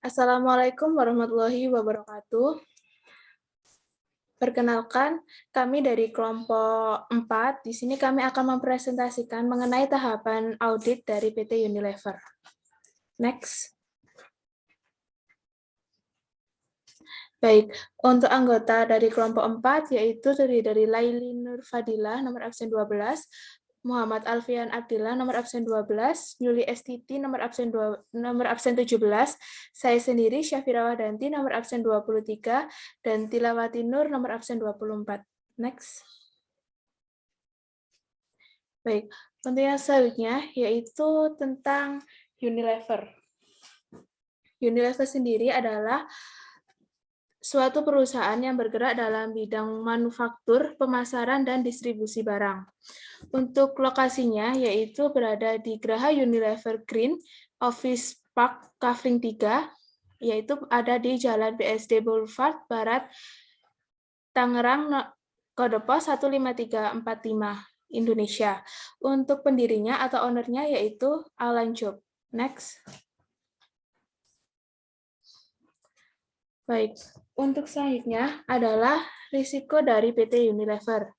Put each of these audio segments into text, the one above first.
Assalamualaikum warahmatullahi wabarakatuh. Perkenalkan, kami dari kelompok 4. Di sini kami akan mempresentasikan mengenai tahapan audit dari PT Unilever. Next. Baik, untuk anggota dari kelompok 4 yaitu terdiri dari Laili Nur Fadilah nomor absen 12, Muhammad Alfian Abdillah nomor absen 12, Yuli Estiti nomor absen 17, saya sendiri Syafira Wahdanti nomor absen 23 dan Tilawati Nur nomor absen 24. Next. Baik, untuk yang selanjutnya yaitu tentang Unilever. Unilever sendiri adalah suatu perusahaan yang bergerak dalam bidang manufaktur, pemasaran, dan distribusi barang. Untuk lokasinya yaitu berada di Geraha Unilever Green Office Park Kavling 3, yaitu ada di Jalan BSD Boulevard Barat, Tangerang, kode pos 15345, Indonesia. Untuk pendirinya atau ownernya yaitu Alan Job. Next. Baik, untuk selanjutnya adalah risiko dari PT Unilever.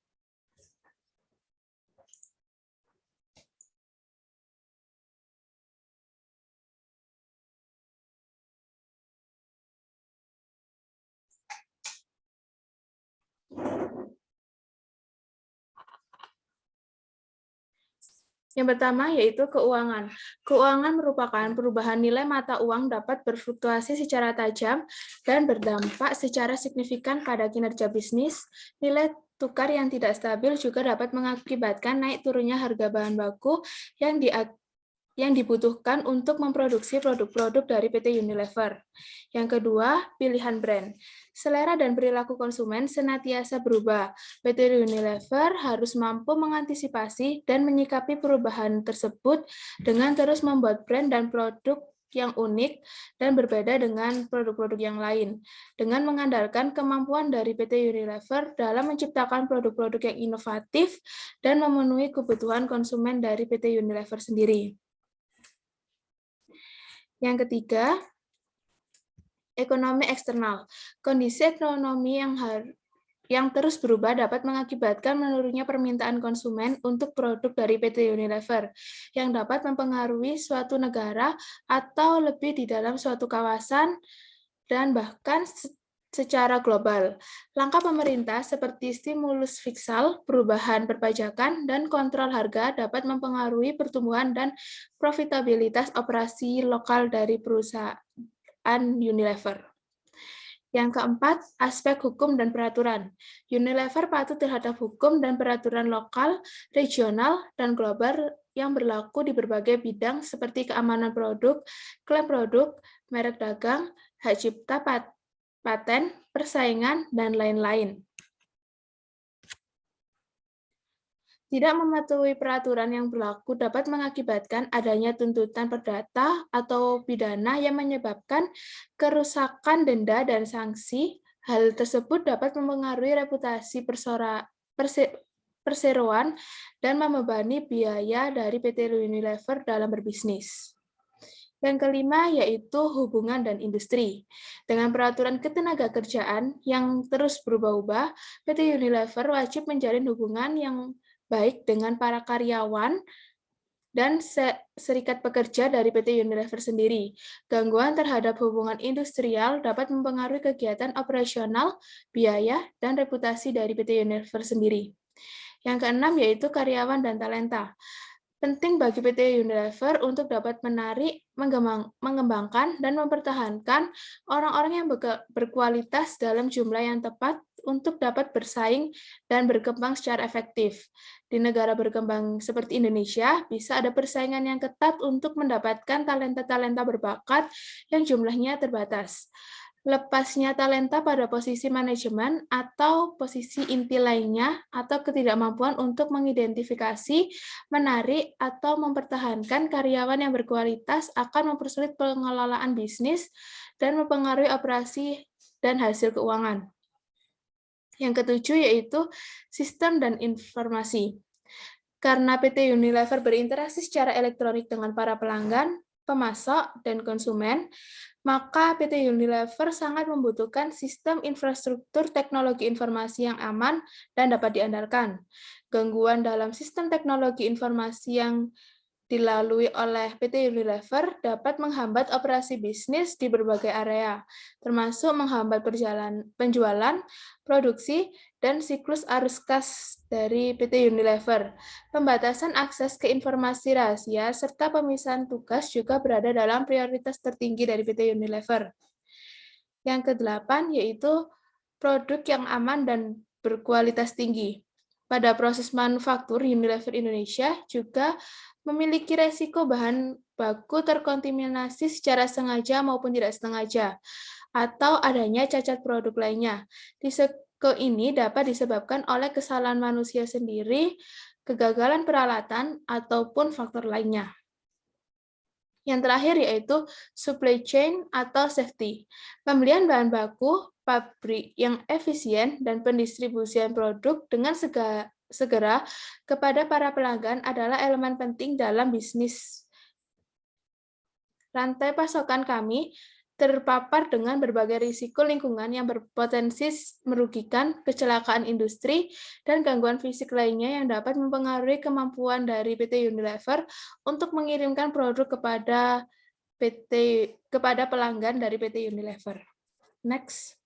Yang pertama yaitu keuangan. Keuangan merupakan perubahan nilai mata uang dapat berfluktuasi secara tajam dan berdampak secara signifikan pada kinerja bisnis. Nilai tukar yang tidak stabil juga dapat mengakibatkan naik turunnya harga bahan baku yang dibutuhkan untuk memproduksi produk-produk dari PT Unilever. Yang kedua, pilihan brand. Selera dan perilaku konsumen senantiasa berubah. PT Unilever harus mampu mengantisipasi dan menyikapi perubahan tersebut dengan terus membuat brand dan produk yang unik dan berbeda dengan produk-produk yang lain, dengan mengandalkan kemampuan dari PT Unilever dalam menciptakan produk-produk yang inovatif dan memenuhi kebutuhan konsumen dari PT Unilever sendiri. Yang ketiga, ekonomi eksternal. Kondisi ekonomi yang terus berubah dapat mengakibatkan menurunnya permintaan konsumen untuk produk dari PT Unilever, yang dapat mempengaruhi suatu negara atau lebih di dalam suatu kawasan dan bahkan secara global. Langkah pemerintah seperti stimulus fiskal, perubahan perpajakan, dan kontrol harga dapat mempengaruhi pertumbuhan dan profitabilitas operasi lokal dari perusahaan Unilever. Yang keempat, aspek hukum dan peraturan. Unilever patuh terhadap hukum dan peraturan lokal, regional, dan global yang berlaku di berbagai bidang seperti keamanan produk, klaim produk, merek dagang, hak cipta, paten, persaingan, dan lain-lain. Tidak mematuhi peraturan yang berlaku dapat mengakibatkan adanya tuntutan perdata atau pidana yang menyebabkan kerusakan denda dan sanksi. Hal tersebut dapat mempengaruhi reputasi perseroan dan membebani biaya dari PT Unilever dalam berbisnis. Yang kelima yaitu hubungan dan industri. Dengan peraturan ketenagakerjaan yang terus berubah-ubah, PT Unilever wajib menjalin hubungan yang baik dengan para karyawan dan serikat pekerja dari PT Unilever sendiri. Gangguan terhadap hubungan industrial dapat mempengaruhi kegiatan operasional, biaya, dan reputasi dari PT Unilever sendiri. Yang keenam yaitu karyawan dan talenta. Penting bagi PT Unilever untuk dapat menarik, mengembangkan, dan mempertahankan orang-orang yang berkualitas dalam jumlah yang tepat untuk dapat bersaing dan berkembang secara efektif. Di negara berkembang seperti Indonesia, bisa ada persaingan yang ketat untuk mendapatkan talenta-talenta berbakat yang jumlahnya terbatas. Lepasnya talenta pada posisi manajemen atau posisi inti lainnya atau ketidakmampuan untuk mengidentifikasi, menarik, atau mempertahankan karyawan yang berkualitas akan mempersulit pengelolaan bisnis dan mempengaruhi operasi dan hasil keuangan. Yang ketujuh yaitu sistem dan informasi. Karena PT Unilever berinteraksi secara elektronik dengan para pelanggan, pemasok, dan konsumen, maka PT Unilever sangat membutuhkan sistem infrastruktur teknologi informasi yang aman dan dapat diandalkan. Gangguan dalam sistem teknologi informasi yang dilalui oleh PT Unilever dapat menghambat operasi bisnis di berbagai area, termasuk menghambat penjualan, produksi, dan siklus arus kas dari PT Unilever. Pembatasan akses ke informasi rahasia serta pemisahan tugas juga berada dalam prioritas tertinggi dari PT Unilever. Yang kedelapan yaitu produk yang aman dan berkualitas tinggi. Pada proses manufaktur, Unilever Indonesia juga memiliki resiko bahan baku terkontaminasi secara sengaja maupun tidak sengaja, atau adanya cacat produk lainnya. Risiko ini dapat disebabkan oleh kesalahan manusia sendiri, kegagalan peralatan, ataupun faktor lainnya. Yang terakhir yaitu supply chain atau safety. Pembelian bahan baku, pabrik yang efisien, dan pendistribusian produk dengan segera kepada para pelanggan adalah elemen penting dalam bisnis. Rantai pasokan kami terpapar dengan berbagai risiko lingkungan yang berpotensi merugikan, kecelakaan industri, dan gangguan fisik lainnya yang dapat mempengaruhi kemampuan dari PT Unilever untuk mengirimkan produk kepada pelanggan dari PT Unilever. Next.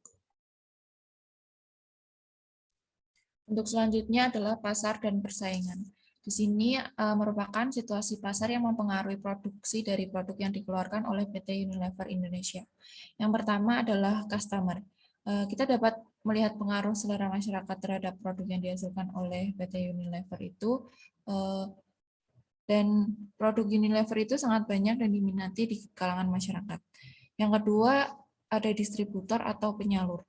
Untuk selanjutnya adalah pasar dan persaingan. Di sini merupakan situasi pasar yang mempengaruhi produksi dari produk yang dikeluarkan oleh PT Unilever Indonesia. Yang pertama adalah customer. Kita dapat melihat pengaruh selera masyarakat terhadap produk yang dihasilkan oleh PT Unilever itu, dan produk Unilever itu sangat banyak dan diminati di kalangan masyarakat. Yang kedua, ada distributor atau penyalur.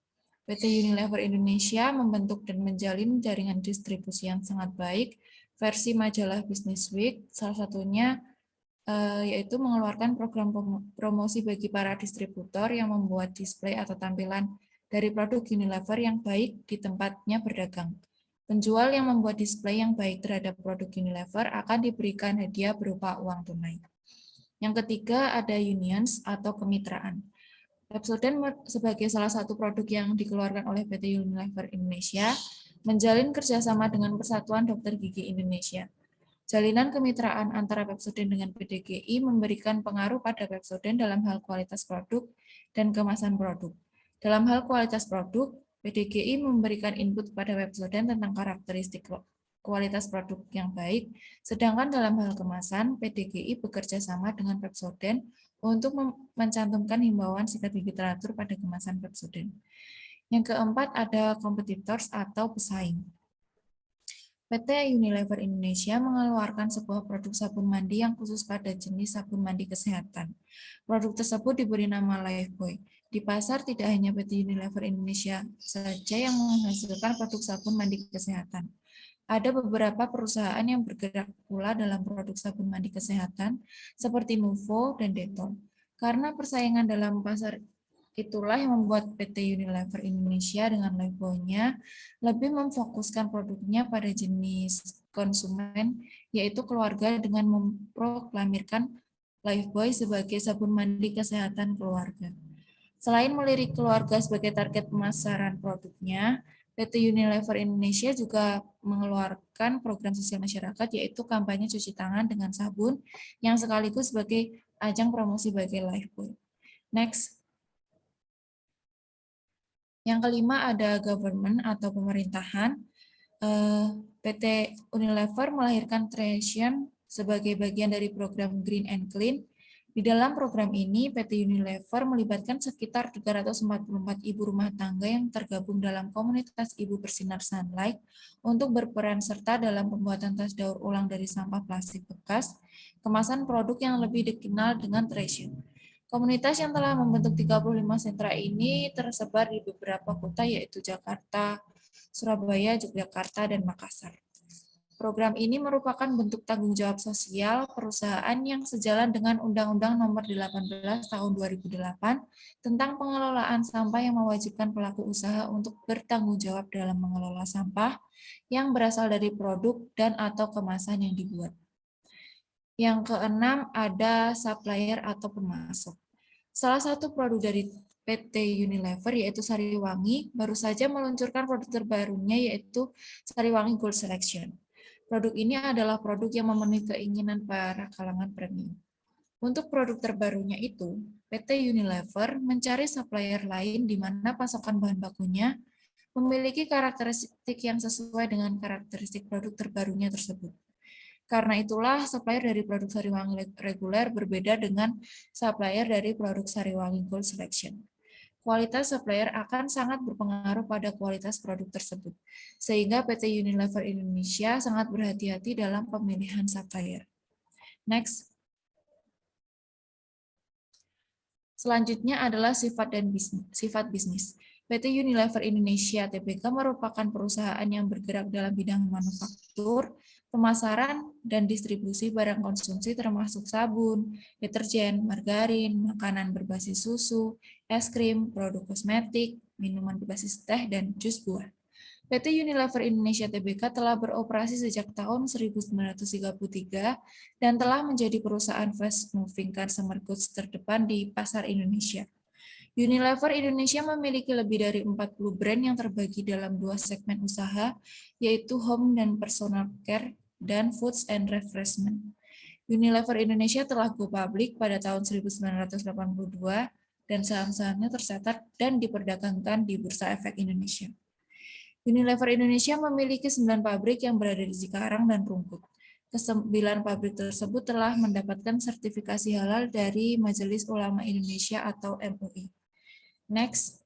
PT Unilever Indonesia membentuk dan menjalin jaringan distribusi yang sangat baik. Versi majalah Business Week, salah satunya yaitu mengeluarkan program promosi bagi para distributor yang membuat display atau tampilan dari produk Unilever yang baik di tempatnya berdagang. Penjual yang membuat display yang baik terhadap produk Unilever akan diberikan hadiah berupa uang tunai. Yang ketiga ada unions atau kemitraan. Pepsodent sebagai salah satu produk yang dikeluarkan oleh PT Unilever Indonesia menjalin kerjasama dengan Persatuan Dokter Gigi Indonesia. Jalinan kemitraan antara Pepsodent dengan PDGI memberikan pengaruh pada Pepsodent dalam hal kualitas produk dan kemasan produk. Dalam hal kualitas produk, PDGI memberikan input kepada Pepsodent tentang karakteristik kualitas produk yang baik, sedangkan dalam hal kemasan, PDGI bekerja sama dengan Pepsodent untuk mencantumkan himbauan sikat gigi teratur pada kemasan Pepsodent. Yang keempat ada competitors atau pesaing. PT Unilever Indonesia mengeluarkan sebuah produk sabun mandi yang khusus pada jenis sabun mandi kesehatan. Produk tersebut diberi nama Lifebuoy. Di pasar tidak hanya PT Unilever Indonesia saja yang menghasilkan produk sabun mandi kesehatan. Ada beberapa perusahaan yang bergerak pula dalam produk sabun mandi kesehatan seperti Nuvo dan Dettol. Karena persaingan dalam pasar itulah yang membuat PT Unilever Indonesia dengan Lifebuoy-nya lebih memfokuskan produknya pada jenis konsumen, yaitu keluarga dengan memproklamirkan Lifebuoy sebagai sabun mandi kesehatan keluarga. Selain melirik keluarga sebagai target pemasaran produknya, PT Unilever Indonesia juga mengeluarkan program sosial masyarakat, yaitu kampanye cuci tangan dengan sabun yang sekaligus sebagai ajang promosi bagi Lifebuoy. Next. Yang kelima ada government atau pemerintahan. PT Unilever melahirkan Tresion sebagai bagian dari program Green and Clean. Di dalam program ini, PT Unilever melibatkan sekitar 344 ibu rumah tangga yang tergabung dalam komunitas Ibu Bersinar Sunlight untuk berperan serta dalam pembuatan tas daur ulang dari sampah plastik bekas, kemasan produk yang lebih dikenal dengan Tresion. Komunitas yang telah membentuk 35 sentra ini tersebar di beberapa kota yaitu Jakarta, Surabaya, Yogyakarta, dan Makassar. Program ini merupakan bentuk tanggung jawab sosial perusahaan yang sejalan dengan Undang-Undang Nomor 18 Tahun 2008 tentang pengelolaan sampah yang mewajibkan pelaku usaha untuk bertanggung jawab dalam mengelola sampah yang berasal dari produk dan atau kemasan yang dibuat. Yang keenam ada supplier atau pemasok. Salah satu produk dari PT Unilever yaitu Sariwangi baru saja meluncurkan produk terbarunya yaitu Sariwangi Gold Selection. Produk ini adalah produk yang memenuhi keinginan para kalangan premium. Untuk produk terbarunya itu, PT Unilever mencari supplier lain di mana pasokan bahan bakunya memiliki karakteristik yang sesuai dengan karakteristik produk terbarunya tersebut. Karena itulah, supplier dari produk Sariwangi reguler berbeda dengan supplier dari produk Sariwangi Gold Selection. Kualitas supplier akan sangat berpengaruh pada kualitas produk tersebut, sehingga PT Unilever Indonesia sangat berhati-hati dalam pemilihan supplier. Next. Selanjutnya adalah sifat bisnis. PT Unilever Indonesia Tbk merupakan perusahaan yang bergerak dalam bidang manufaktur, pemasaran, dan distribusi barang konsumsi termasuk sabun, deterjen, margarin, makanan berbasis susu, es krim, produk kosmetik, minuman berbasis teh, dan jus buah. PT Unilever Indonesia Tbk telah beroperasi sejak tahun 1933 dan telah menjadi perusahaan fast moving consumer goods terdepan di pasar Indonesia. Unilever Indonesia memiliki lebih dari 40 brand yang terbagi dalam 2 segmen usaha, yaitu home dan personal care dan foods and refreshment. Unilever Indonesia telah go public pada tahun 1982 dan saham-sahamnya tercatat dan diperdagangkan di Bursa Efek Indonesia. Unilever Indonesia memiliki 9 pabrik yang berada di Cikarang dan Rungkut. Ke-9 pabrik tersebut telah mendapatkan sertifikasi halal dari Majelis Ulama Indonesia atau MUI. Next.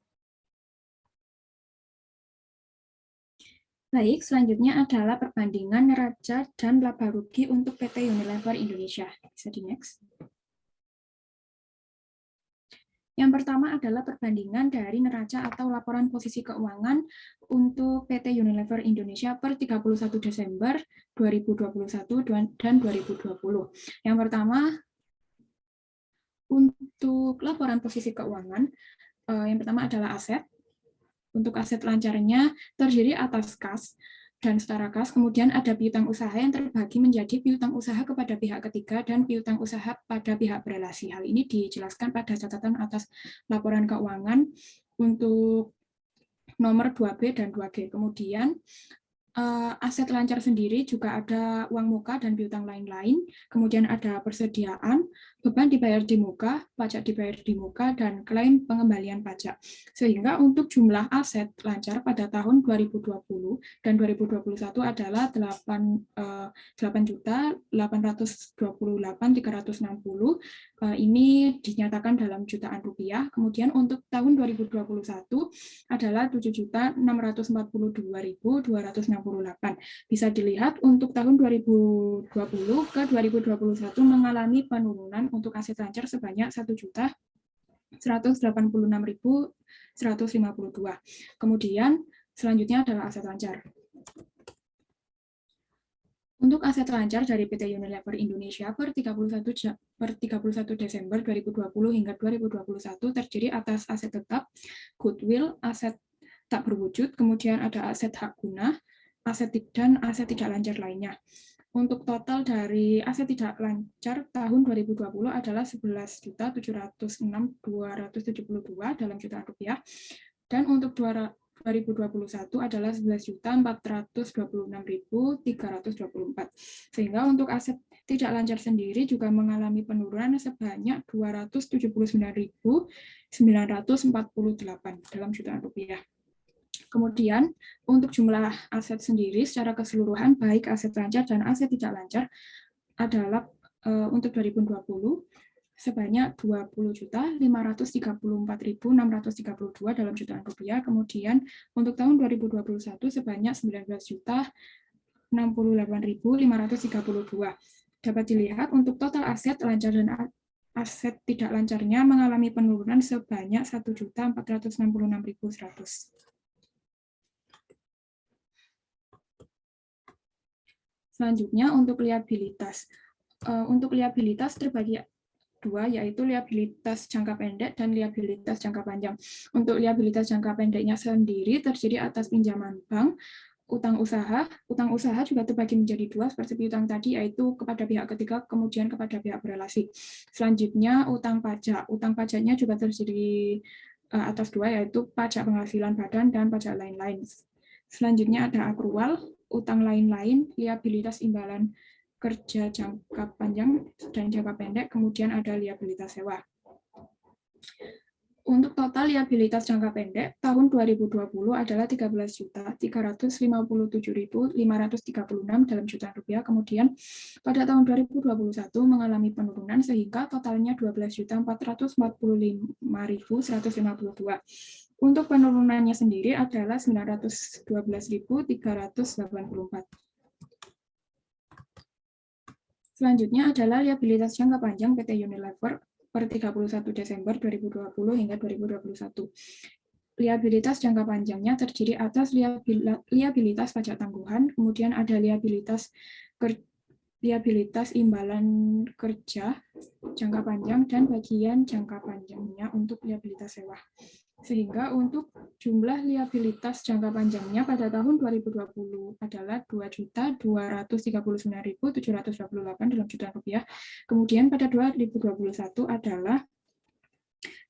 Baik, selanjutnya adalah perbandingan neraca dan laba rugi untuk PT Unilever Indonesia. Bisa di next. Yang pertama adalah perbandingan dari neraca atau laporan posisi keuangan untuk PT Unilever Indonesia per 31 Desember 2021 dan 2020. Yang pertama, untuk laporan posisi keuangan, yang pertama adalah aset. Untuk aset lancarnya terdiri atas kas dan setara kas, kemudian ada piutang usaha yang terbagi menjadi piutang usaha kepada pihak ketiga dan piutang usaha pada pihak berelasi. Hal ini dijelaskan pada catatan atas laporan keuangan untuk nomor 2B dan 2G. Kemudian aset lancar sendiri juga ada uang muka dan piutang lain-lain, kemudian ada persediaan, beban dibayar di muka, pajak dibayar di muka, dan klaim pengembalian pajak. Sehingga untuk jumlah aset lancar pada tahun 2020 dan 2021 adalah 8.828.360. Ini dinyatakan dalam jutaan rupiah. Kemudian untuk tahun 2021 adalah 7.642.268. Bisa dilihat untuk tahun 2020 ke 2021 mengalami penurunan untuk aset lancar sebanyak 1.186.152. Kemudian selanjutnya adalah aset lancar. Untuk aset lancar dari PT Unilever Indonesia per 31 Desember 2020 hingga 2021 terdiri atas aset tetap, goodwill, aset tak berwujud, kemudian ada aset hak guna, dan aset tidak lancar lainnya. Untuk total dari aset tidak lancar tahun 2020 adalah 11.706.272 dalam jutaan rupiah, dan untuk 2021 adalah 11.426.324. Sehingga untuk aset tidak lancar sendiri juga mengalami penurunan sebanyak 279.948 dalam jutaan rupiah. Kemudian untuk jumlah aset sendiri secara keseluruhan baik aset lancar dan aset tidak lancar adalah untuk 2020 sebanyak 20.534.632 dalam jutaan rupiah. Kemudian untuk tahun 2021 sebanyak 19.068.532. Dapat dilihat untuk total aset lancar dan aset tidak lancarnya mengalami penurunan sebanyak 1.466.100. Selanjutnya untuk liabilitas. Untuk liabilitas terbagi dua, yaitu liabilitas jangka pendek dan liabilitas jangka panjang. Untuk liabilitas jangka pendeknya sendiri terdiri atas pinjaman bank, utang usaha juga terbagi menjadi dua seperti piutang tadi, yaitu kepada pihak ketiga, kemudian kepada pihak berelasi. Selanjutnya utang pajaknya juga terdiri atas dua, yaitu pajak penghasilan badan dan pajak lain-lain. Selanjutnya ada akrual, utang lain-lain, liabilitas imbalan kerja jangka panjang dan jangka pendek, kemudian ada liabilitas sewa. Untuk total liabilitas jangka pendek tahun 2020 adalah 13.357.536 dalam jutaan rupiah. Kemudian pada tahun 2021 mengalami penurunan sehingga totalnya 12.445.152. Untuk penurunannya sendiri adalah 912.384. Selanjutnya adalah liabilitas jangka panjang PT Unilever per 31 Desember 2020 hingga 2021. Liabilitas jangka panjangnya terdiri atas liabilitas pajak tangguhan, kemudian ada liabilitas imbalan kerja jangka panjang, dan bagian jangka panjangnya untuk liabilitas sewa. Sehingga untuk jumlah liabilitas jangka panjangnya pada tahun 2020 adalah 2.239.728 dalam jutaan rupiah. Kemudian pada 2021 adalah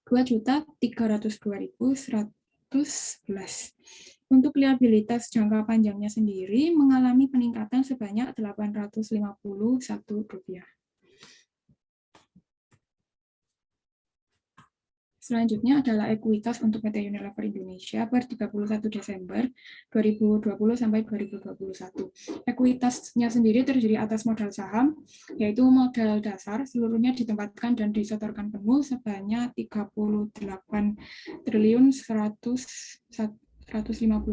2.302.111. Untuk liabilitas jangka panjangnya sendiri mengalami peningkatan sebanyak 851 rupiah. Selanjutnya adalah ekuitas untuk PT Unilever Indonesia per 31 Desember 2020 sampai 2021. Ekuitasnya sendiri terdiri atas modal saham, yaitu modal dasar seluruhnya ditempatkan dan disetorkan penuh sebanyak 38.150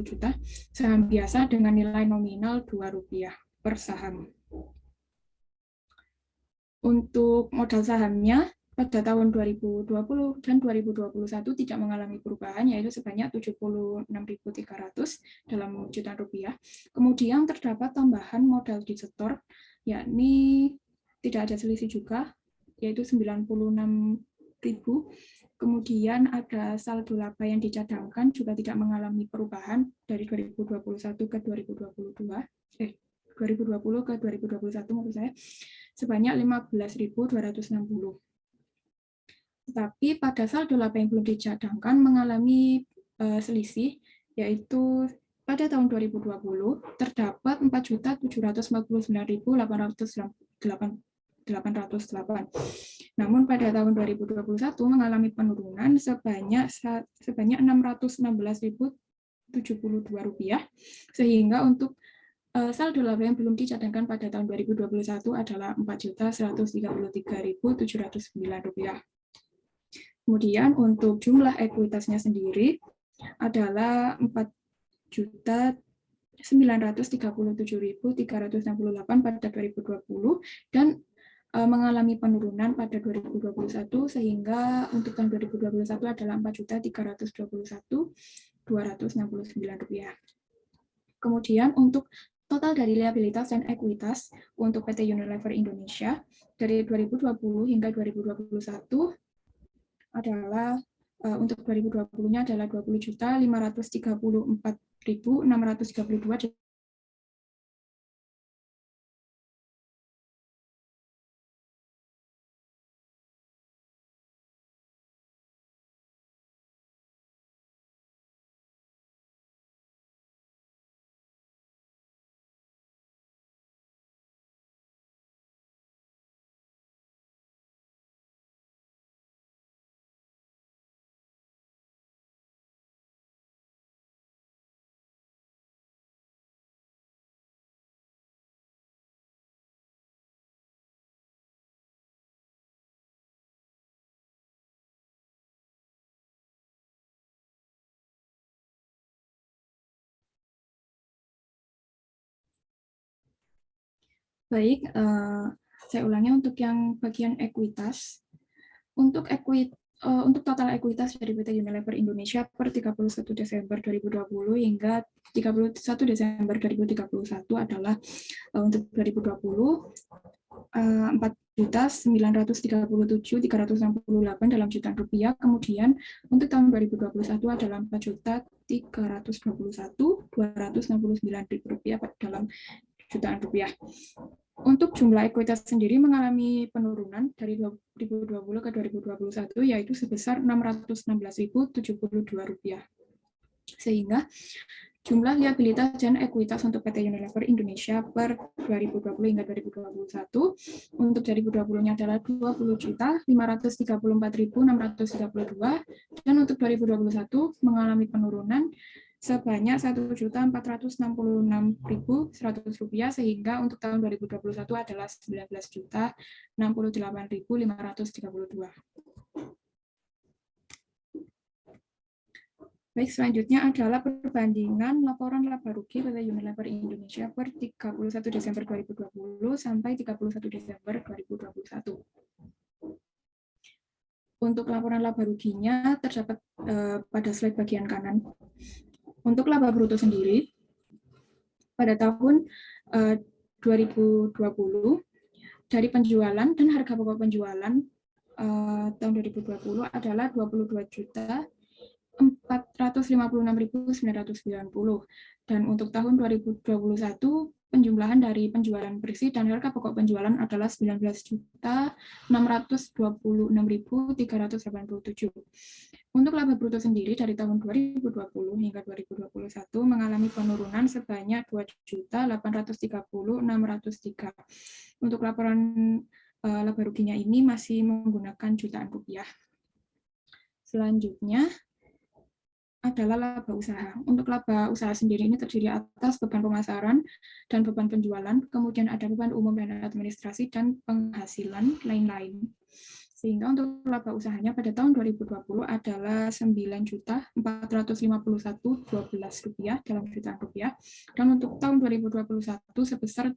juta, saham biasa dengan nilai nominal Rp2 per saham. Untuk modal sahamnya, pada tahun 2020 dan 2021 tidak mengalami perubahan, yaitu sebanyak 76.300 dalam jutaan rupiah. Kemudian terdapat tambahan modal disetor, yakni tidak ada selisih juga, yaitu 96.000. Kemudian ada saldo laba yang dicadangkan juga tidak mengalami perubahan dari 2021 ke 2020 ke 2021 maksud saya, sebanyak 15.260. Tetapi pada saldo laba yang belum dicadangkan mengalami selisih, yaitu pada tahun 2020 terdapat 4.799.808. Namun pada tahun 2021 mengalami penurunan sebanyak 616.072 rupiah, sehingga untuk saldo laba yang belum dicadangkan pada tahun 2021 adalah 4.133.709 rupiah. Kemudian untuk jumlah ekuitasnya sendiri adalah 4.937.368 pada 2020 dan mengalami penurunan pada 2021 sehingga untuk tahun 2021 adalah 4.321.269 rupiah. Kemudian untuk total dari liabilitas dan ekuitas untuk PT Unilever Indonesia dari 2020 hingga 2021 adalah untuk 2020-nya adalah 20.534.632. Baik, saya ulangi untuk yang bagian ekuitas. Untuk untuk total ekuitas dari PT Unilever Indonesia per 31 Desember 2020 hingga 31 Desember 2031 adalah untuk 2020 4.937.368 dalam jutaan rupiah. Kemudian untuk tahun 2021 adalah 4.321.269 rupiah dalam jutaan rupiah. Untuk jumlah ekuitas sendiri mengalami penurunan dari 2020 ke 2021 yaitu sebesar Rp616.072. Sehingga jumlah liabilitas dan ekuitas untuk PT Unilever Indonesia per 2020 hingga 2021 untuk 2020-nya adalah 20.534.632 dan untuk 2021 mengalami penurunan sebanyak Rp1.466.100 sehingga untuk tahun 2021 adalah Rp19.068.532. Baik, selanjutnya adalah perbandingan laporan laba rugi PT Unilever Indonesia per 31 Desember 2020 sampai 31 Desember 2021. Untuk laporan laba ruginya terdapat pada slide bagian kanan. Untuk laba bruto sendiri, pada tahun 2020, dari penjualan dan harga pokok penjualan tahun 2020 adalah 22.456.990 dan untuk tahun 2021 penjumlahan dari penjualan bersih dan harga pokok penjualan adalah 19.626.387. Untuk laba bruto sendiri dari tahun 2020 hingga 2021 mengalami penurunan sebanyak 2.830.603. Untuk laporan laba ruginya ini masih menggunakan jutaan rupiah. Selanjutnya adalah laba usaha. Untuk laba usaha sendiri ini terdiri atas beban pemasaran dan beban penjualan, kemudian ada beban umum dan administrasi dan penghasilan lain-lain. Sehingga untuk laba usahanya pada tahun 2020 adalah Rp9.451.12 dalam jutaan rupiah, dan untuk tahun 2021 sebesar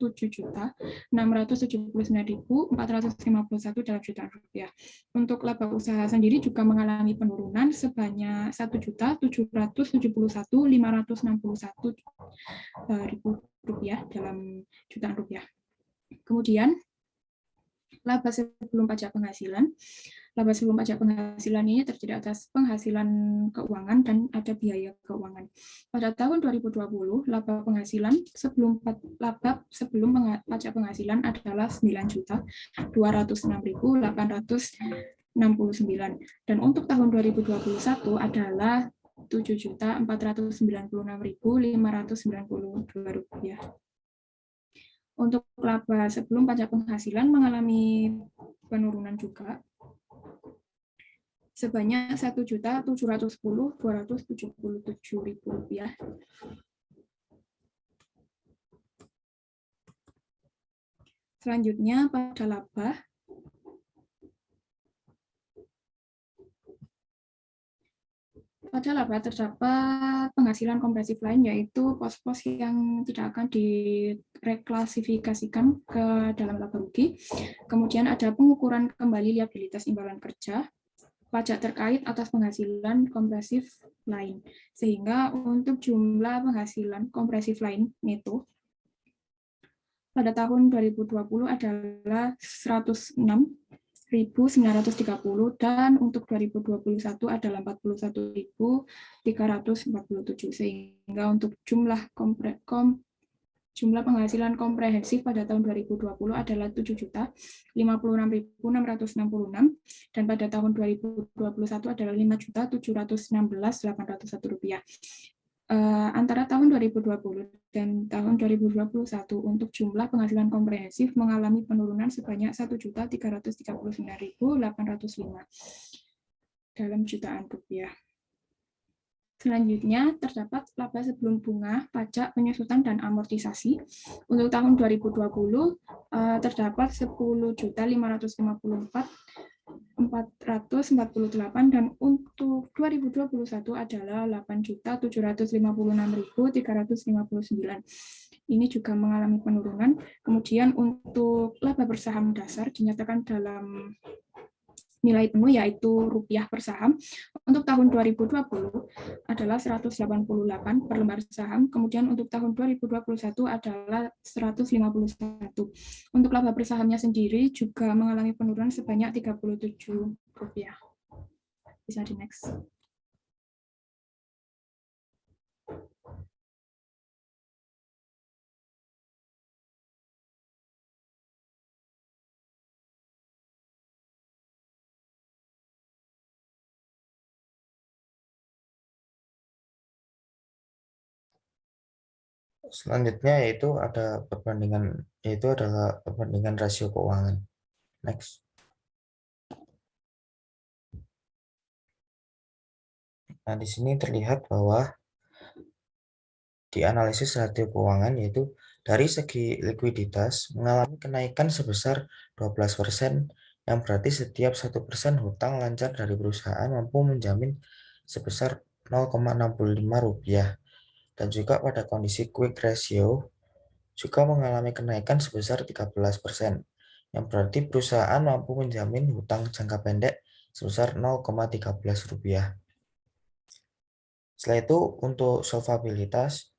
Rp7.679.451 dalam jutaan rupiah. Untuk laba usaha sendiri juga mengalami penurunan sebanyak Rp1.751.561 dalam jutaan rupiah. Kemudian laba sebelum pajak penghasilan. Laba sebelum pajak penghasilan ini terdiri atas penghasilan keuangan dan ada biaya keuangan. Pada tahun 2020, laba penghasilan sebelum pajak penghasilan adalah Rp9.206.869 dan untuk tahun 2021 adalah Rp7.496.592. Untuk laba sebelum pajak penghasilan mengalami penurunan juga sebanyak Rp1.710.277. Selanjutnya pada laba terdapat penghasilan kompresif lain, yaitu pos-pos yang tidak akan direklasifikasikan ke dalam laba rugi. Kemudian ada pengukuran kembali liabilitas imbalan kerja, pajak terkait atas penghasilan kompresif lain. Sehingga untuk jumlah penghasilan kompresif lain neto pada tahun 2020 adalah 106.930 dan untuk 2021 adalah 41.347, sehingga untuk jumlah penghasilan komprehensif pada tahun 2020 adalah 7.056.666 dan pada tahun 2021 adalah Rp5.716.801. Antara tahun 2020 dan tahun 2021 untuk jumlah penghasilan komprehensif mengalami penurunan sebanyak 1.339.805 dalam jutaan rupiah. Selanjutnya terdapat laba sebelum bunga, pajak, penyusutan, dan amortisasi. Untuk tahun 2020 terdapat 10.554.448 dan untuk 2021 adalah 8.756.359. Ini juga mengalami penurunan. Kemudian untuk laba bersaham dasar dinyatakan dalam nilai penuh yaitu rupiah per saham. Untuk tahun 2020 adalah 188 per lembar saham, kemudian untuk tahun 2021 adalah 151. Untuk laba per sahamnya sendiri juga mengalami penurunan sebanyak 37 rupiah. Bisa di next. Selanjutnya yaitu adalah perbandingan rasio keuangan. Next. Nah, di sini terlihat bahwa di analisis rasio keuangan yaitu dari segi likuiditas mengalami kenaikan sebesar 12%, yang berarti setiap 1% hutang lancar dari perusahaan mampu menjamin sebesar 0,65 rupiah. Dan juga pada kondisi quick ratio juga mengalami kenaikan sebesar 13%, yang berarti perusahaan mampu menjamin hutang jangka pendek sebesar 0,13 rupiah. Setelah itu untuk solvabilitas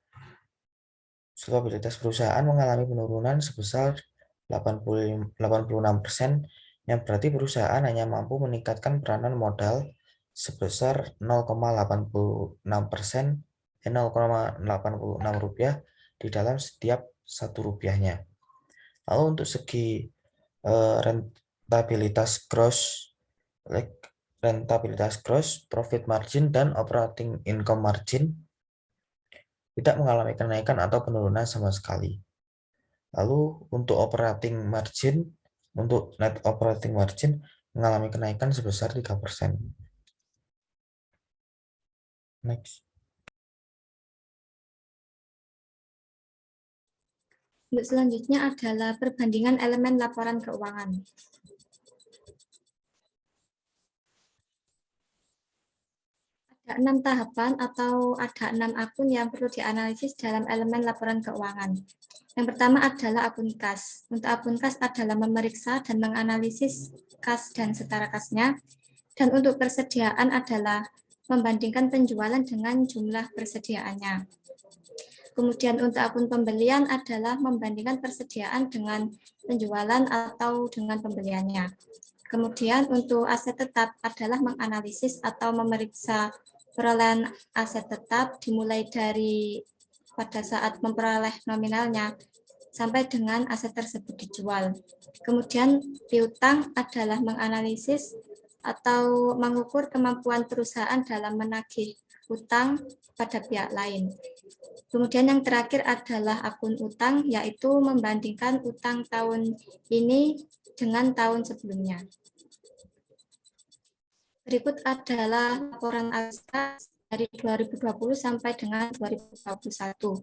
perusahaan mengalami penurunan sebesar 86%, yang berarti perusahaan hanya mampu meningkatkan peranan modal sebesar 0,86% rupiah di dalam setiap 1 rupiahnya. Lalu untuk segi rentabilitas gross profit margin dan operating income margin tidak mengalami kenaikan atau penurunan sama sekali. Lalu untuk net operating margin mengalami kenaikan sebesar 3%. Next. Untuk selanjutnya adalah perbandingan elemen laporan keuangan. Ada 6 tahapan atau ada 6 akun yang perlu dianalisis dalam elemen laporan keuangan. Yang pertama adalah akun kas. Untuk akun kas adalah memeriksa dan menganalisis kas dan setara kasnya. Dan untuk persediaan adalah membandingkan penjualan dengan jumlah persediaannya. Kemudian untuk akun pembelian adalah membandingkan persediaan dengan penjualan atau dengan pembeliannya. Kemudian untuk aset tetap adalah menganalisis atau memeriksa perolehan aset tetap dimulai dari pada saat memperoleh nominalnya sampai dengan aset tersebut dijual. Kemudian piutang adalah menganalisis atau mengukur kemampuan perusahaan dalam menagih utang pada pihak lain. Kemudian yang terakhir adalah akun utang, yaitu membandingkan utang tahun ini dengan tahun sebelumnya. Berikut adalah laporan arus kas dari 2020 sampai dengan 2021.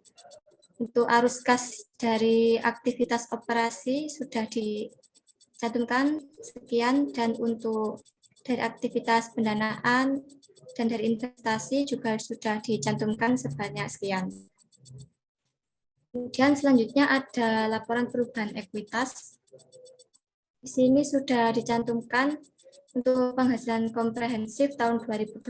Untuk arus kas dari aktivitas operasi sudah dicantumkan sekian, dan untuk dari aktivitas pendanaan dan dari investasi juga sudah dicantumkan sebanyak sekian. Kemudian selanjutnya ada laporan perubahan ekuitas. Di sini sudah dicantumkan untuk penghasilan komprehensif tahun 2020,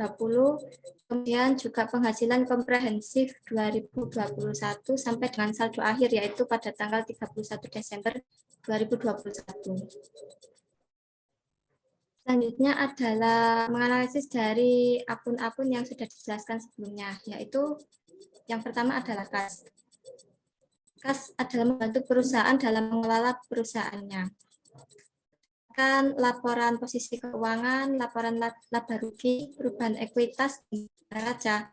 kemudian juga penghasilan komprehensif 2021 sampai dengan saldo akhir yaitu pada tanggal 31 Desember 2021. Selanjutnya adalah menganalisis dari akun-akun yang sudah dijelaskan sebelumnya, yaitu yang pertama adalah kas. Kas adalah membantu perusahaan dalam mengelola perusahaannya. Kan laporan posisi keuangan, laporan laba rugi, perubahan ekuitas, neraca.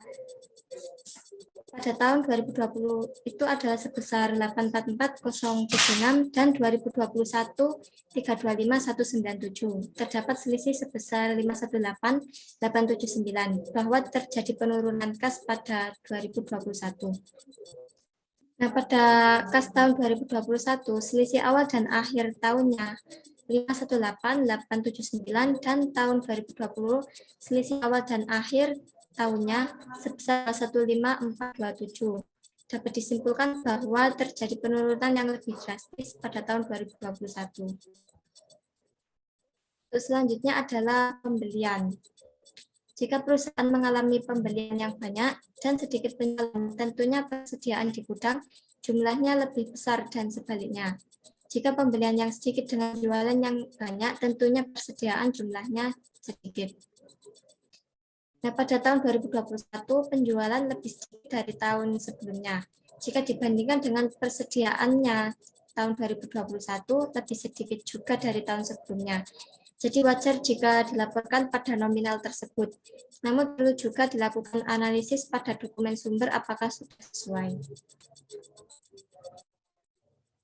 Pada tahun 2020 itu adalah sebesar 844076 dan 2021 325197. Terdapat selisih sebesar 518879 bahwa terjadi penurunan kas pada 2021. Nah, pada kas tahun 2021 selisih awal dan akhir tahunnya 518879 dan tahun 2020 selisih awal dan akhir tahunnya sebesar 15427. Dapat disimpulkan bahwa terjadi penurunan yang lebih drastis pada tahun 2021. Terus selanjutnya adalah pembelian. Jika perusahaan mengalami pembelian yang banyak dan sedikit penjualan, tentunya persediaan di gudang jumlahnya lebih besar dan sebaliknya. Jika pembelian yang sedikit dengan jualan yang banyak, tentunya persediaan jumlahnya sedikit. Nah, pada tahun 2021, penjualan lebih sedikit dari tahun sebelumnya. Jika dibandingkan dengan persediaannya tahun 2021, lebih sedikit juga dari tahun sebelumnya. Jadi wajar jika dilaporkan pada nominal tersebut. Namun perlu juga dilakukan analisis pada dokumen sumber apakah sudah sesuai.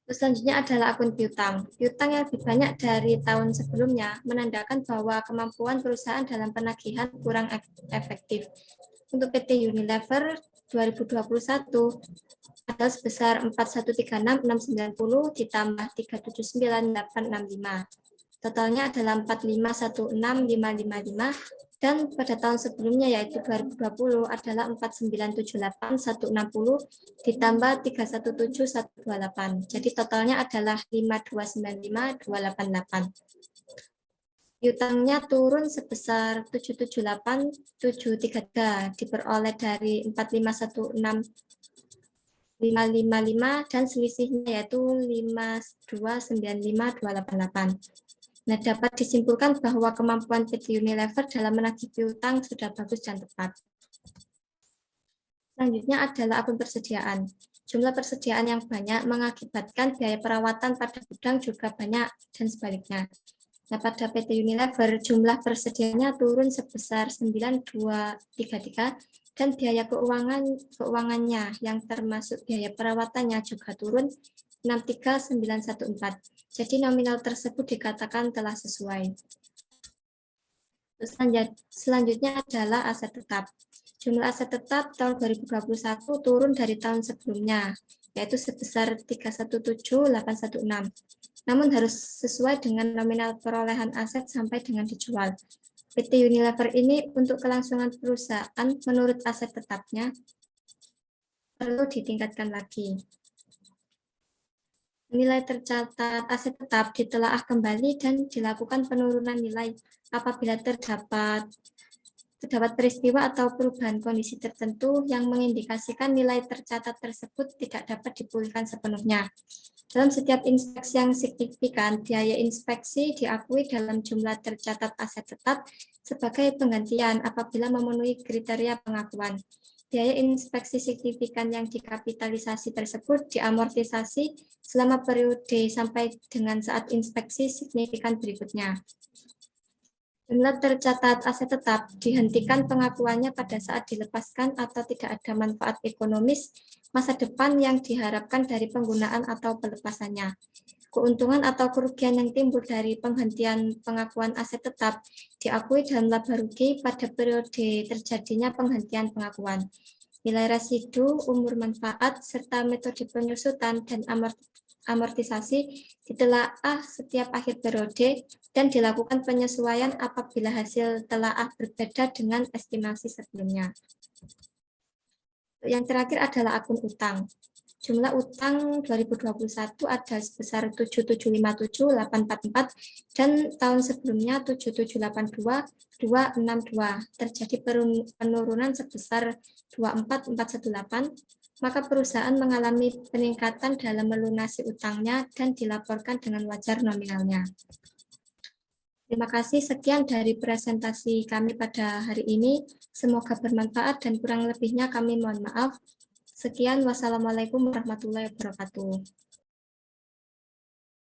Terus selanjutnya adalah akun piutang. Piutang yang lebih banyak dari tahun sebelumnya menandakan bahwa kemampuan perusahaan dalam penagihan kurang efektif. Untuk PT Unilever 2021 adalah sebesar 4136.690 ditambah 379.865. Totalnya adalah 4516555 dan pada tahun sebelumnya yaitu 2020 adalah 4978160 ditambah 317128. Jadi totalnya adalah 5295288. Piutangnya turun sebesar 778733 diperoleh dari 4516555 dan selisihnya yaitu 5295288. Nah, dapat disimpulkan bahwa kemampuan PT Unilever dalam menagih piutang sudah bagus dan tepat. Selanjutnya adalah akun persediaan. Jumlah persediaan yang banyak mengakibatkan biaya perawatan pada gudang juga banyak dan sebaliknya. Nah, pada PT Unilever jumlah persediaannya turun sebesar 9233 dan biaya keuangannya yang termasuk biaya perawatannya juga turun 63914. Jadi nominal tersebut dikatakan telah sesuai. Selanjutnya adalah aset tetap. Jumlah aset tetap tahun 2021 turun dari tahun sebelumnya, yaitu sebesar 317.816. Namun harus sesuai dengan nominal perolehan aset sampai dengan dijual. PT Unilever ini untuk kelangsungan perusahaan menurut aset tetapnya perlu ditingkatkan lagi. Nilai tercatat aset tetap ditelaah kembali dan dilakukan penurunan nilai apabila terdapat peristiwa atau perubahan kondisi tertentu yang mengindikasikan nilai tercatat tersebut tidak dapat dipulihkan sepenuhnya. Dalam setiap inspeksi yang signifikan, biaya inspeksi diakui dalam jumlah tercatat aset tetap sebagai penggantian apabila memenuhi kriteria pengakuan. Biaya inspeksi signifikan yang dikapitalisasi tersebut diamortisasi selama periode sampai dengan saat inspeksi signifikan berikutnya. Jumlah tercatat aset tetap dihentikan pengakuannya pada saat dilepaskan atau tidak ada manfaat ekonomis masa depan yang diharapkan dari penggunaan atau pelepasannya. Keuntungan atau kerugian yang timbul dari penghentian pengakuan aset tetap diakui dalam laba rugi pada periode terjadinya penghentian pengakuan. Nilai residu, umur manfaat, serta metode penyusutan dan amortisasi ditelaah setiap akhir periode dan dilakukan penyesuaian apabila hasil telaah berbeda dengan estimasi sebelumnya. Yang terakhir adalah akun utang. Jumlah utang 2021 ada sebesar 7757844 dan tahun sebelumnya 7782262. Terjadi penurunan sebesar 24418, maka perusahaan mengalami peningkatan dalam melunasi utangnya dan dilaporkan dengan wajar nominalnya. Terima kasih, sekian dari presentasi kami pada hari ini. Semoga bermanfaat dan kurang lebihnya kami mohon maaf. Sekian, wassalamualaikum warahmatullahi wabarakatuh.